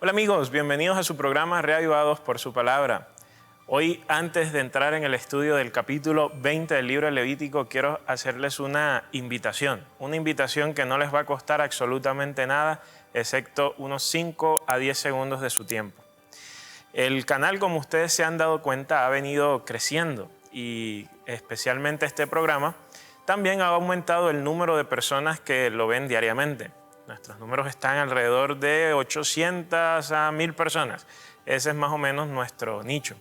Hola amigos, bienvenidos a su programa Reavivados por su Palabra. Hoy, antes de entrar en el estudio del capítulo 20 del libro de Levítico, quiero hacerles una invitación que no les va a costar absolutamente nada, excepto unos 5 a 10 segundos de su tiempo. El canal, como ustedes se han dado cuenta, ha venido creciendo y especialmente este programa también ha aumentado el número de personas que lo ven diariamente. Nuestros números están alrededor de 800 a 1000 personas. Ese es más o menos nuestro nicho.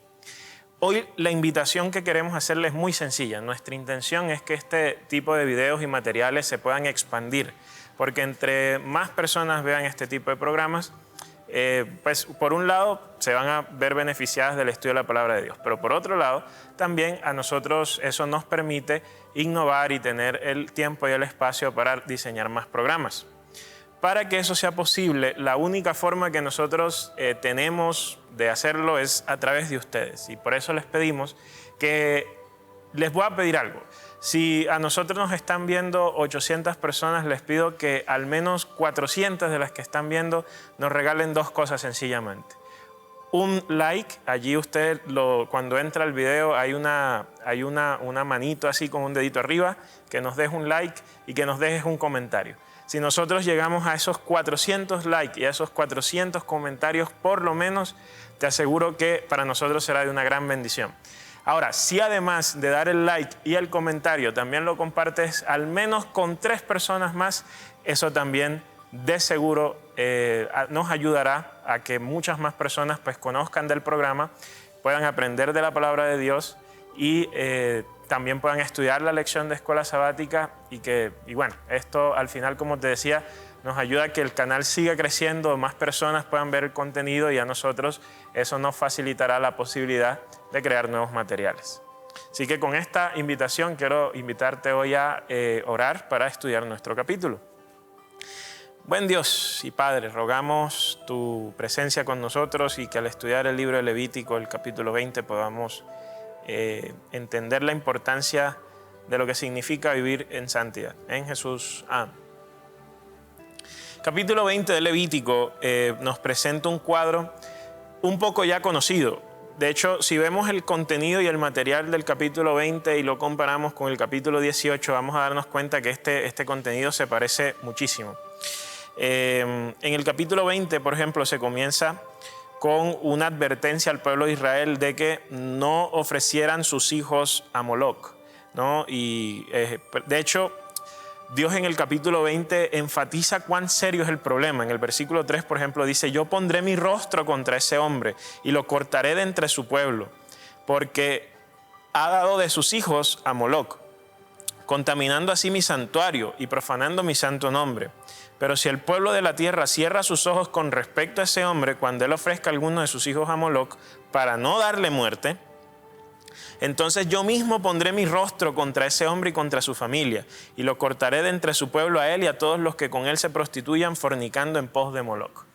Hoy la invitación que queremos hacerles es muy sencilla. Nuestra intención es que este tipo de videos y materiales se puedan expandir, porque entre más personas vean este tipo de programas, pues por un lado se van a ver beneficiadas del estudio de la palabra de Dios, pero por otro lado también a nosotros eso nos permite innovar y tener el tiempo y el espacio para diseñar más programas. Para que eso sea posible, la única forma que nosotros tenemos de hacerlo es a través de ustedes. Y por eso les pedimos que les voy a pedir algo. Si a nosotros nos están viendo 800 personas, les pido que al menos 400 de las que están viendo nos regalen dos cosas sencillamente. Un like, allí usted cuando entra al video hay una manito así con un dedito arriba, que nos deje un like y que nos dejes un comentario. Si nosotros llegamos a esos 400 likes y a esos 400 comentarios, por lo menos, te aseguro que para nosotros será de una gran bendición. Ahora, si además de dar el like y el comentario, también lo compartes al menos con 3 personas más, eso también de seguro nos ayudará a que muchas más personas pues conozcan del programa, puedan aprender de la palabra de Dios y también puedan estudiar la lección de escuela sabática y bueno, esto al final, como te decía, nos ayuda a que el canal siga creciendo, más personas puedan ver el contenido y a nosotros eso nos facilitará la posibilidad de crear nuevos materiales. Así que con esta invitación quiero invitarte hoy a orar para estudiar nuestro capítulo. Buen Dios y Padre, rogamos tu presencia con nosotros y que al estudiar el libro de Levítico, el capítulo 20, podamos entender la importancia de lo que significa vivir en santidad. En Jesús, amén. Capítulo 20 de Levítico nos presenta un cuadro un poco ya conocido. De hecho, si vemos el contenido y el material del capítulo 20 y lo comparamos con el capítulo 18, vamos a darnos cuenta que este contenido se parece muchísimo. En el capítulo 20, por ejemplo, se comienza con una advertencia al pueblo de Israel de que no ofrecieran sus hijos a Moloc, ¿no? Y de hecho, Dios en el capítulo 20 enfatiza cuán serio es el problema. En el versículo 3, por ejemplo, dice: yo pondré mi rostro contra ese hombre y lo cortaré de entre su pueblo, porque ha dado de sus hijos a Moloc, contaminando así mi santuario y profanando mi santo nombre. Pero si el pueblo de la tierra cierra sus ojos con respecto a ese hombre cuando él ofrezca a alguno de sus hijos a Moloc para no darle muerte, entonces yo mismo pondré mi rostro contra ese hombre y contra su familia, y lo cortaré de entre su pueblo a él y a todos los que con él se prostituyan fornicando en pos de Moloc.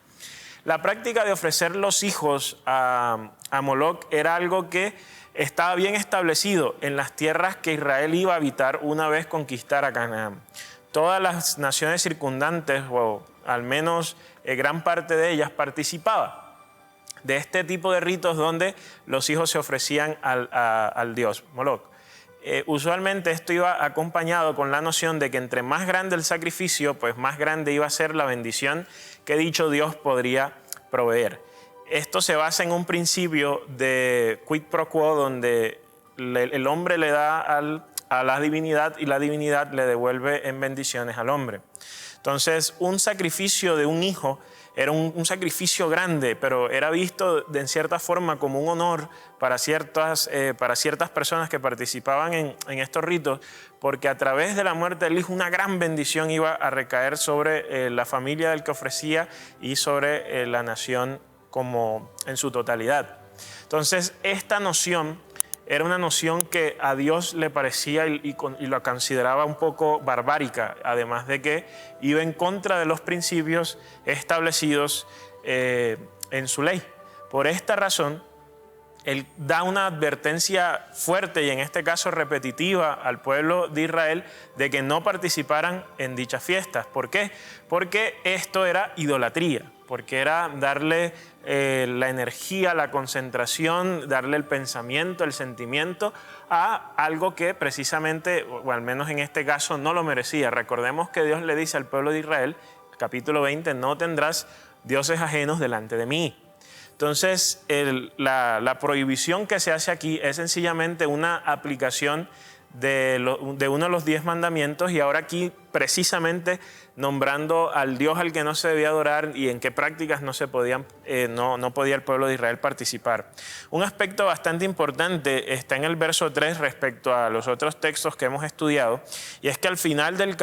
La práctica de ofrecer los hijos a Moloc era algo que estaba bien establecido en las tierras que Israel iba a habitar una vez conquistara Canaán. Todas las naciones circundantes, o al menos gran parte de ellas, participaba de este tipo de ritos donde los hijos se ofrecían al dios Moloc. Usualmente esto iba acompañado con la noción de que entre más grande el sacrificio, pues más grande iba a ser la bendición que dicho Dios podría proveer. Esto se basa en un principio de quid pro quo, donde el hombre le da a la divinidad y la divinidad le devuelve en bendiciones al hombre. Entonces, un sacrificio de un hijo era un sacrificio grande, pero era visto en cierta forma como un honor para ciertas personas que participaban en estos ritos, porque a través de la muerte del hijo una gran bendición iba a recaer sobre la familia del que ofrecía y sobre la nación como en su totalidad. Entonces, esta noción era una noción que a Dios le parecía y lo consideraba un poco barbárica, además de que iba en contra de los principios establecidos en su ley. Por esta razón, él da una advertencia fuerte y en este caso repetitiva al pueblo de Israel de que no participaran en dichas fiestas. ¿Por qué? Porque esto era idolatría. porque era darle la energía, la concentración, darle el pensamiento, el sentimiento a algo que precisamente, o al menos en este caso, no lo merecía. Recordemos que Dios le dice al pueblo de Israel, capítulo 20, no tendrás dioses ajenos delante de mí. Entonces, la prohibición que se hace aquí es sencillamente una aplicación de uno de los 10 mandamientos, y ahora aquí precisamente nombrando al Dios al que no se debía adorar y en qué prácticas no podía el pueblo de Israel participar. Un aspecto bastante importante está en el verso 3 respecto a los otros textos que hemos estudiado, y es que al final del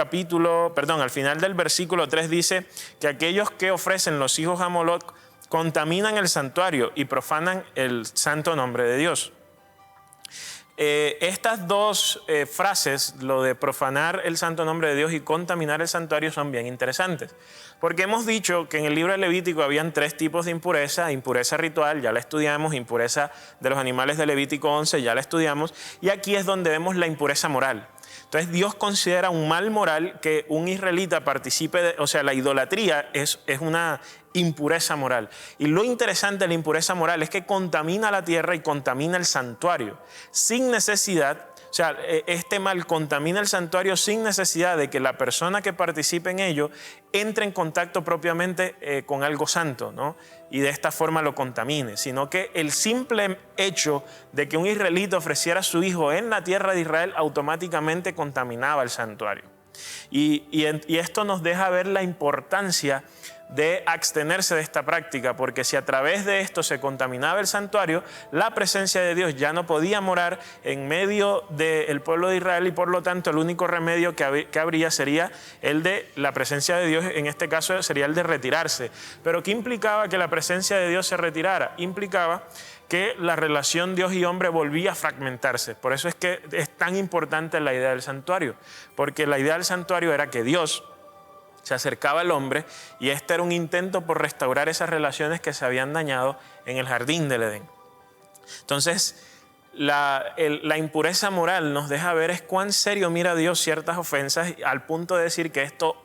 versículo 3 dice que aquellos que ofrecen los hijos a Moloc contaminan el santuario y profanan el santo nombre de Dios. Estas dos frases, lo de profanar el santo nombre de Dios y contaminar el santuario, son bien interesantes, porque hemos dicho que en el libro de Levítico habían 3 tipos de impureza: impureza ritual, ya la estudiamos; impureza de los animales de Levítico 11, ya la estudiamos; y aquí es donde vemos la impureza moral. Entonces Dios considera un mal moral que un israelita participe o sea, la idolatría es una impureza moral. Y lo interesante de la impureza moral es que contamina la tierra y contamina el santuario sin necesidad. O sea, este mal contamina el santuario sin necesidad de que la persona que participe en ello entre en contacto propiamente con algo santo, ¿no? Y de esta forma lo contamine, sino que el simple hecho de que un israelita ofreciera a su hijo en la tierra de Israel automáticamente contaminaba el santuario. Y esto nos deja ver la importancia de abstenerse de esta práctica, porque si a través de esto se contaminaba el santuario, la presencia de Dios ya no podía morar en medio del pueblo de Israel, y por lo tanto el único remedio que habría sería el de la presencia de Dios. En este caso sería el de retirarse. Pero ¿qué implicaba que la presencia de Dios se retirara? Implicaba que la relación Dios y hombre volvía a fragmentarse. Por eso es que es tan importante la idea del santuario, porque la idea del santuario era que Dios se acercaba al hombre, y este era un intento por restaurar esas relaciones que se habían dañado en el jardín del Edén. Entonces, la impureza moral nos deja ver es cuán serio mira Dios ciertas ofensas, al punto de decir que esto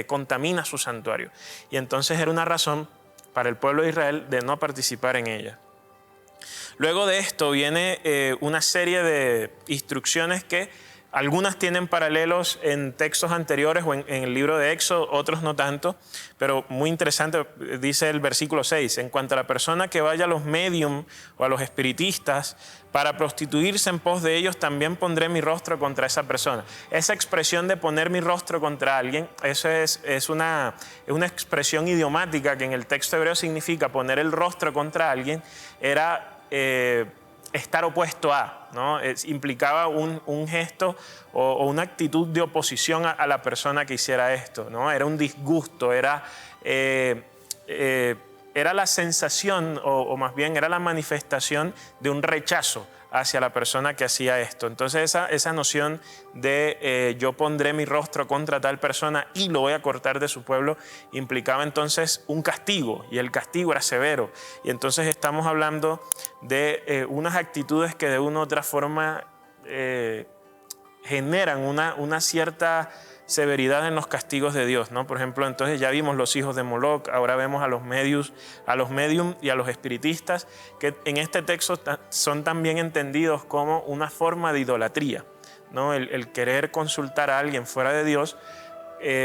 contamina su santuario. Y entonces era una razón para el pueblo de Israel de no participar en ella. Luego de esto viene una serie de instrucciones que algunas tienen paralelos en textos anteriores o en el libro de Éxodo, otros no tanto, pero muy interesante. Dice el versículo 6, en cuanto a la persona que vaya a los medium o a los espiritistas para prostituirse en pos de ellos, también pondré mi rostro contra esa persona. Esa expresión de poner mi rostro contra alguien, eso es una expresión idiomática que en el texto hebreo significa poner el rostro contra alguien, era estar opuesto a, ¿no? Implicaba un gesto o una actitud de oposición a la persona que hiciera esto, ¿no? Era un disgusto, era la sensación o más bien era la manifestación de un rechazo hacia la persona que hacía esto. Entonces esa noción de yo pondré mi rostro contra tal persona y lo voy a cortar de su pueblo, implicaba entonces un castigo, y el castigo era severo. Y entonces estamos hablando de unas actitudes que de una u otra forma generan una cierta severidad en los castigos de Dios, ¿no? Por ejemplo, entonces ya vimos los hijos de Moloc, ahora vemos a los medium y a los espiritistas, que en este texto son también entendidos como una forma de idolatría, ¿no? El querer consultar a alguien fuera de Dios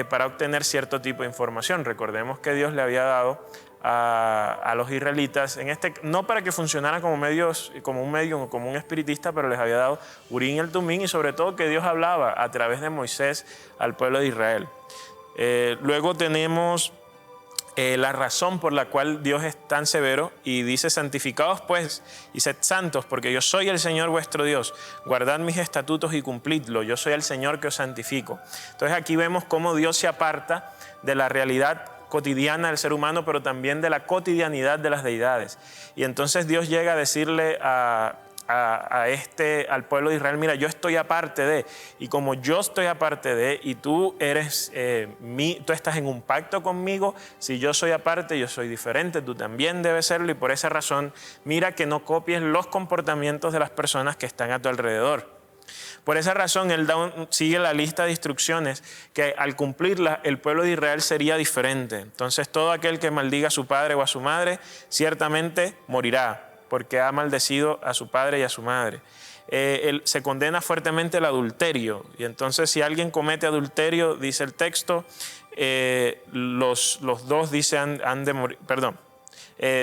para obtener cierto tipo de información. Recordemos que Dios le había dado a los israelitas, no para que funcionara como un medium o como un espiritista, pero les había dado Urim y el Tumim, y sobre todo que Dios hablaba a través de Moisés al pueblo de Israel. Luego tenemos la razón por la cual Dios es tan severo, y dice: santificaos pues y sed santos, porque yo soy el Señor vuestro Dios, guardad mis estatutos y cumplidlo, yo soy el Señor que os santifico. Entonces aquí vemos cómo Dios se aparta de la realidad cotidiana del ser humano, pero también de la cotidianidad de las deidades. Y entonces Dios llega a decirle al pueblo de Israel: mira, yo estoy aparte de, y como yo estoy aparte de, y tú eres tú estás en un pacto conmigo, si yo soy aparte, yo soy diferente, tú también debes serlo, y por esa razón mira que no copies los comportamientos de las personas que están a tu alrededor. Por esa razón, él sigue la lista de instrucciones que al cumplirla el pueblo de Israel sería diferente. Entonces todo aquel que maldiga a su padre o a su madre ciertamente morirá, porque ha maldecido a su padre y a su madre. Se condena fuertemente el adulterio, y entonces si alguien comete adulterio, dice el texto, los dos dicen han de morir,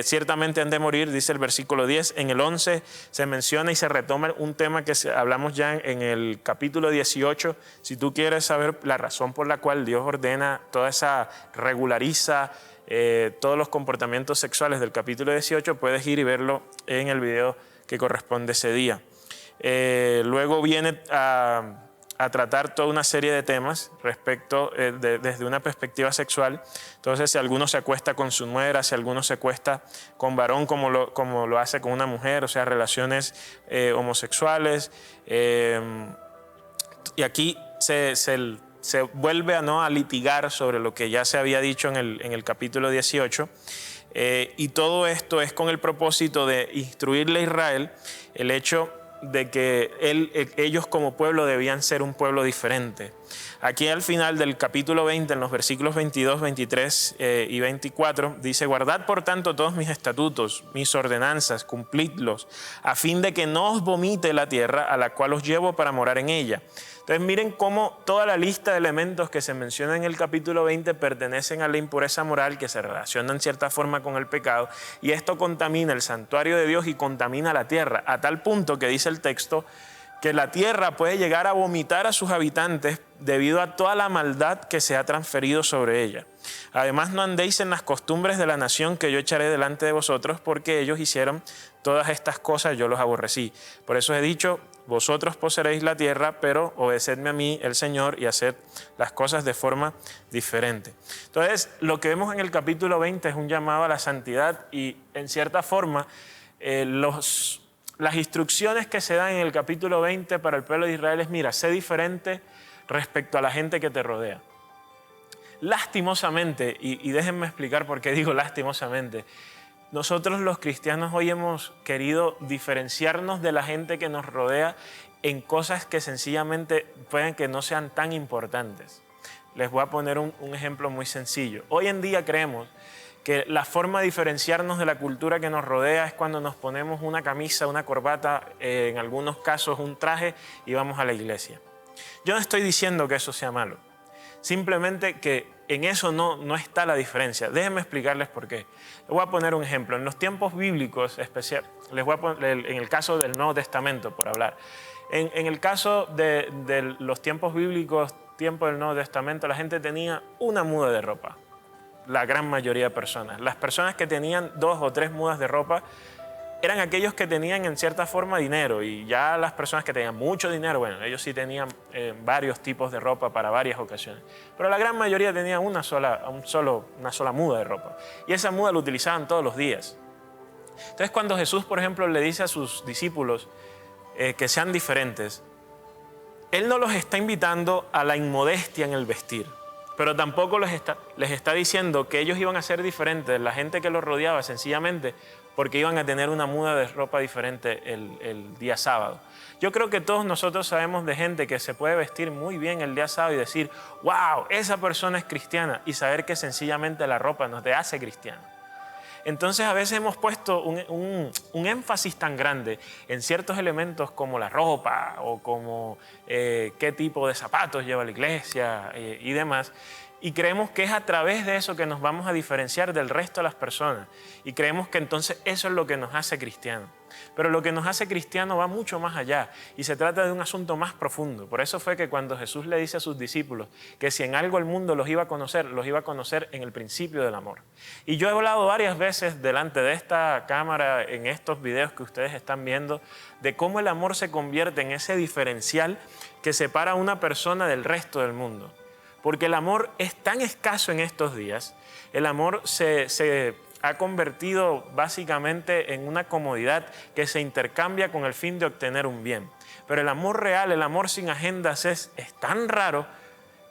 ciertamente han de morir, dice el versículo 10. En el 11 se menciona y se retoma un tema que hablamos ya en el capítulo 18. Si tú quieres saber la razón por la cual Dios ordena toda esa, regulariza todos los comportamientos sexuales del capítulo 18, puedes ir y verlo en el video que corresponde ese día. Luego viene a tratar toda una serie de temas respecto desde una perspectiva sexual. Entonces, si alguno se acuesta con su nuera, si alguno se acuesta con varón como lo hace con una mujer, o sea, relaciones homosexuales. Y aquí se vuelve a litigar sobre lo que ya se había dicho en el capítulo 18. Y todo esto es con el propósito de instruirle a Israel el hecho de que ellos como pueblo debían ser un pueblo diferente. Aquí al final del capítulo 20, en los versículos 22, 23 y 24, dice: guardad por tanto todos mis estatutos, mis ordenanzas, cumplidlos, a fin de que no os vomite la tierra a la cual os llevo para morar en ella. Entonces miren cómo toda la lista de elementos que se menciona en el capítulo 20 pertenecen a la impureza moral, que se relaciona en cierta forma con el pecado, y esto contamina el santuario de Dios y contamina la tierra, a tal punto que dice el texto que la tierra puede llegar a vomitar a sus habitantes debido a toda la maldad que se ha transferido sobre ella. Además, no andéis en las costumbres de la nación que yo echaré delante de vosotros, porque ellos hicieron todas estas cosas, yo los aborrecí. Por eso he dicho: vosotros poseeréis la tierra, pero obedecedme a mí, el Señor, y haced las cosas de forma diferente. Entonces, lo que vemos en el capítulo 20 es un llamado a la santidad, y en cierta forma las instrucciones que se dan en el capítulo 20 para el pueblo de Israel es: mira, sé diferente respecto a la gente que te rodea. Lastimosamente, y déjenme explicar por qué digo lastimosamente, nosotros los cristianos hoy hemos querido diferenciarnos de la gente que nos rodea en cosas que sencillamente pueden que no sean tan importantes. Les voy a poner un ejemplo muy sencillo. Hoy en día creemos que la forma de diferenciarnos de la cultura que nos rodea es cuando nos ponemos una camisa, una corbata, en algunos casos un traje, y vamos a la iglesia. Yo no estoy diciendo que eso sea malo, simplemente que en eso no está la diferencia. Déjenme explicarles por qué. Les voy a poner un ejemplo. En los tiempos bíblicos, les voy a poner, en el caso del Nuevo Testamento, por hablar. En el caso de los tiempos bíblicos, tiempo del Nuevo Testamento, la gente tenía una muda de ropa. La gran mayoría de personas. Las personas que tenían 2 o 3 mudas de ropa eran aquellos que tenían en cierta forma dinero, y ya las personas que tenían mucho dinero, bueno, ellos sí tenían varios tipos de ropa para varias ocasiones. Pero la gran mayoría tenía una sola muda de ropa, y esa muda la utilizaban todos los días. Entonces, cuando Jesús, por ejemplo, le dice a sus discípulos que sean diferentes, Él no los está invitando a la inmodestia en el vestir, pero tampoco les está diciendo que ellos iban a ser diferentes, la gente que los rodeaba, sencillamente porque iban a tener una muda de ropa diferente el día sábado. Yo creo que todos nosotros sabemos de gente que se puede vestir muy bien el día sábado y decir: wow, esa persona es cristiana, y saber que sencillamente la ropa no te hace cristiano. Entonces, a veces hemos puesto un énfasis tan grande en ciertos elementos como la ropa o como qué tipo de zapatos lleva la iglesia y demás, y creemos que es a través de eso que nos vamos a diferenciar del resto de las personas, y creemos que entonces eso es lo que nos hace cristianos. Pero lo que nos hace cristianos va mucho más allá, y se trata de un asunto más profundo. Por eso fue que cuando Jesús le dice a sus discípulos que si en algo el mundo los iba a conocer en el principio del amor. Y yo he hablado varias veces delante de esta cámara, en estos videos que ustedes están viendo, de cómo el amor se convierte en ese diferencial que separa a una persona del resto del mundo. Porque el amor es tan escaso en estos días, el amor se ha convertido básicamente en una comodidad que se intercambia con el fin de obtener un bien. Pero el amor real, el amor sin agendas es tan raro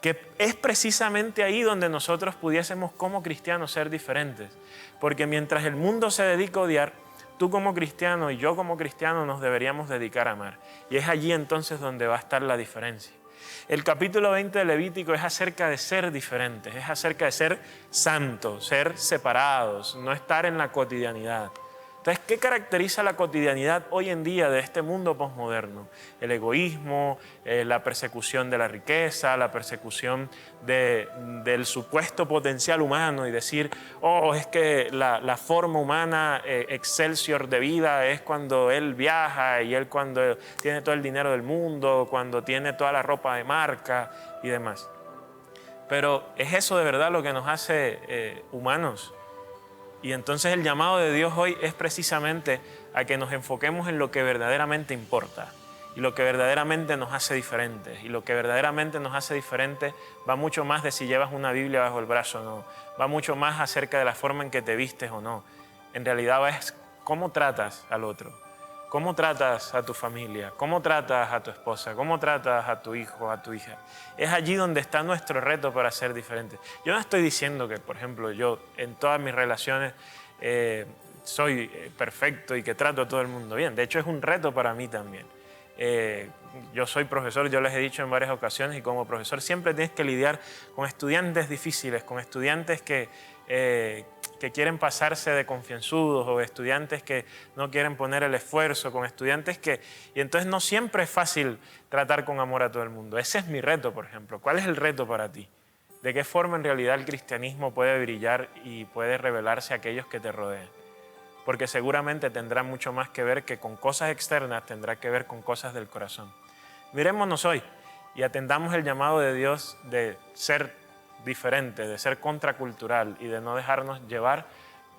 que es precisamente ahí donde nosotros pudiésemos como cristianos ser diferentes. Porque mientras el mundo se dedica a odiar, tú como cristiano y yo como cristiano nos deberíamos dedicar a amar. Y es allí entonces donde va a estar la diferencia. El capítulo 20 de Levítico es acerca de ser diferentes, es acerca de ser santos, ser separados, no estar en la cotidianidad. Entonces, ¿qué caracteriza la cotidianidad hoy en día de este mundo posmoderno? El egoísmo, la persecución de la riqueza, la persecución del supuesto potencial humano y decir, oh, es que la forma humana excelsior de vida es cuando él viaja y él cuando tiene todo el dinero del mundo, cuando tiene toda la ropa de marca y demás. Pero ¿es eso de verdad lo que nos hace humanos? Y entonces el llamado de Dios hoy es precisamente a que nos enfoquemos en lo que verdaderamente importa y lo que verdaderamente nos hace diferentes. Y lo que verdaderamente nos hace diferentes va mucho más de si llevas una Biblia bajo el brazo o no. Va mucho más acerca de la forma en que te vistes o no. En realidad es cómo tratas al otro, cómo tratas a tu familia, cómo tratas a tu esposa, cómo tratas a tu hijo, a tu hija. Es allí donde está nuestro reto para ser diferentes. Yo no estoy diciendo que, por ejemplo, yo en todas mis relaciones soy perfecto y que trato a todo el mundo bien. De hecho, es un reto para mí también. Yo soy profesor, yo les he dicho en varias ocasiones, y como profesor siempre tienes que lidiar con estudiantes difíciles, con estudiantes que quieren pasarse de confianzudos o estudiantes que no quieren poner el esfuerzo, con estudiantes que... Y entonces no siempre es fácil tratar con amor a todo el mundo. Ese es mi reto, por ejemplo. ¿Cuál es el reto para ti? ¿De qué forma en realidad el cristianismo puede brillar y puede revelarse a aquellos que te rodean? Porque seguramente tendrá mucho más que ver que con cosas externas, tendrá que ver con cosas del corazón. Mirémonos hoy y atendamos el llamado de Dios de ser diferente, de ser contracultural y de no dejarnos llevar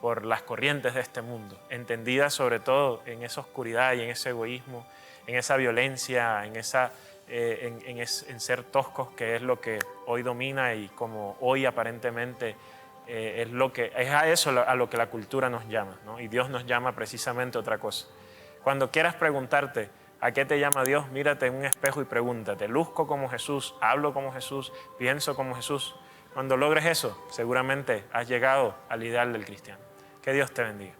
por las corrientes de este mundo, entendidas sobre todo en esa oscuridad y en ese egoísmo, en esa violencia, en ser toscos, que es lo que hoy domina y como hoy aparentemente es a eso a lo que la cultura nos llama, ¿no? Y Dios nos llama precisamente a otra cosa. Cuando quieras preguntarte ¿a qué te llama Dios? Mírate en un espejo y pregúntate, ¿luzco como Jesús? ¿Hablo como Jesús? ¿Pienso como Jesús? Cuando logres eso, seguramente has llegado al ideal del cristiano. Que Dios te bendiga.